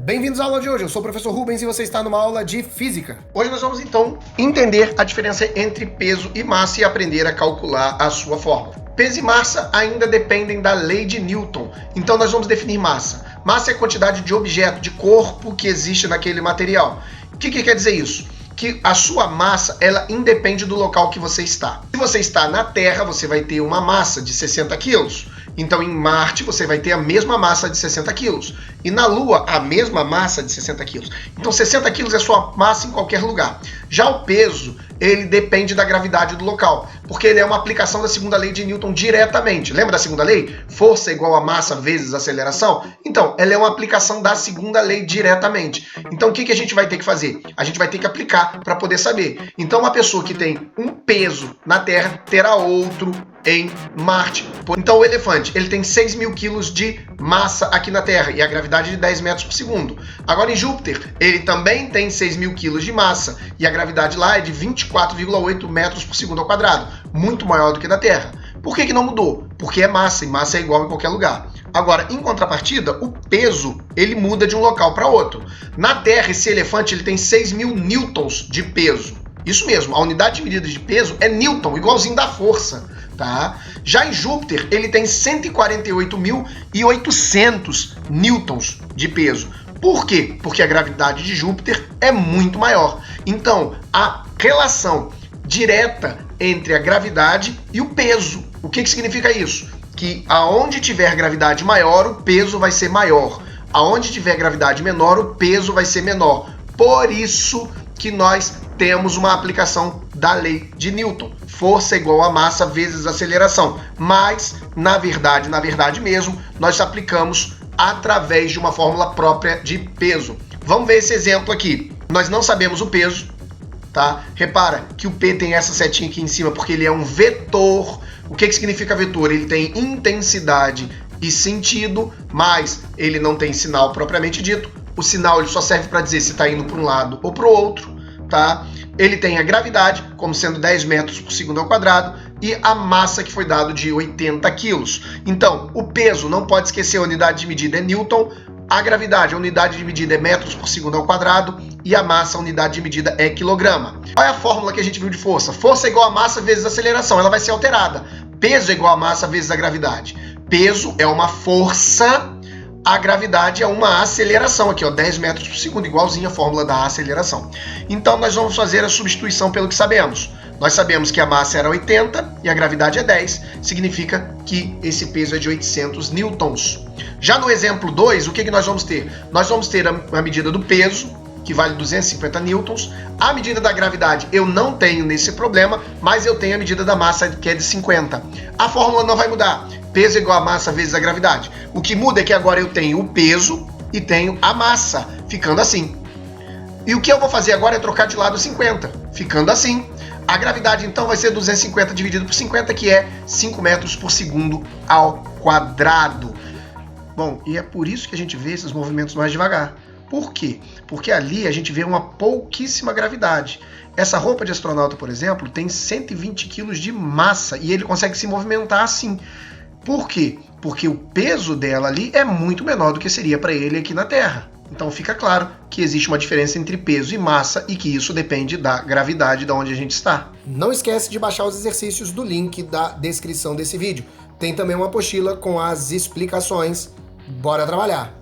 Bem-vindos à aula de hoje, eu sou o professor Rubens e você está numa aula de Física. Hoje nós vamos então entender a diferença entre peso e massa e aprender a calcular a sua fórmula. Peso e massa ainda dependem da lei de Newton, então nós vamos definir massa. Massa é a quantidade de objeto, de corpo que existe naquele material. O que quer dizer isso? Que a sua massa, ela independe do local que você está. Se você está na Terra, você vai ter uma massa de 60 quilos. Então, em Marte, você vai ter a mesma massa de 60 quilos. E na Lua, a mesma massa de 60 quilos. Então, 60 quilos é sua massa em qualquer lugar. Já o peso, ele depende da gravidade do local, porque ele é uma aplicação da segunda lei de Newton diretamente. Lembra da segunda lei? Força igual a massa vezes aceleração? Então, ela é uma aplicação da segunda lei diretamente. Então, o que a gente vai ter que fazer? A gente vai ter que aplicar para poder saber. Então, uma pessoa que tem um peso na Terra terá outro em Marte. Então o elefante, ele tem 6.000 quilos de massa aqui na Terra e a gravidade de 10 metros por segundo. Agora em Júpiter, ele também tem 6.000 quilos de massa e a gravidade lá é de 24,8 metros por segundo ao quadrado, muito maior do que na Terra. Por que não mudou? Porque é massa e massa é igual em qualquer lugar. Agora, em contrapartida, o peso, ele muda de um local para outro. Na Terra, esse elefante ele tem 6.000 newtons de peso. Isso mesmo, a unidade de medida de peso é newton, igualzinho da força. Tá? Já em Júpiter, ele tem 148.800 newtons de peso. Por quê? Porque a gravidade de Júpiter é muito maior. Então, a relação direta entre a gravidade e o peso. O que significa isso? Que aonde tiver gravidade maior, o peso vai ser maior. Aonde tiver gravidade menor, o peso vai ser menor. Por isso que nós temos uma aplicação da lei de Newton. Força igual a massa vezes aceleração. Mas, na verdade mesmo, nós aplicamos através de uma fórmula própria de peso. Vamos ver esse exemplo aqui. Nós não sabemos o peso, tá? Repara que o P tem essa setinha aqui em cima porque ele é um vetor. O que significa vetor? Ele tem intensidade e sentido, mas ele não tem sinal propriamente dito. O sinal ele só serve para dizer se está indo para um lado ou para o outro. Tá? Ele tem a gravidade, como sendo 10 metros por segundo ao quadrado, e a massa que foi dado de 80 quilos. Então, o peso, não pode esquecer, a unidade de medida é Newton, a gravidade, a unidade de medida é metros por segundo ao quadrado, e a massa, a unidade de medida é quilograma. Qual é a fórmula que a gente viu de força? Força é igual a massa vezes aceleração, ela vai ser alterada. Peso é igual a massa vezes a gravidade. Peso é uma força, a gravidade é uma aceleração aqui, ó, 10 metros por segundo, igualzinho a fórmula da aceleração. Então, nós vamos fazer a substituição pelo que sabemos. Nós sabemos que a massa era 80 e a gravidade é 10, significa que esse peso é de 800 newtons. Já no exemplo 2, o que nós vamos ter? Nós vamos ter a medida do peso, que vale 250 newtons. A medida da gravidade eu não tenho nesse problema, mas eu tenho a medida da massa, que é de 50. A fórmula não vai mudar. Peso é igual a massa vezes a gravidade. O que muda é que agora eu tenho o peso e tenho a massa, ficando assim. E o que eu vou fazer agora é trocar de lado 50, ficando assim. A gravidade, então, vai ser 250 dividido por 50, que é 5 metros por segundo ao quadrado. Bom, e é por isso que a gente vê esses movimentos mais devagar. Por quê? Porque ali a gente vê uma pouquíssima gravidade. Essa roupa de astronauta, por exemplo, tem 120 quilos de massa e ele consegue se movimentar assim. Por quê? Porque o peso dela ali é muito menor do que seria para ele aqui na Terra. Então fica claro que existe uma diferença entre peso e massa e que isso depende da gravidade de onde a gente está. Não esquece de baixar os exercícios do link da descrição desse vídeo. Tem também uma apostila com as explicações. Bora trabalhar!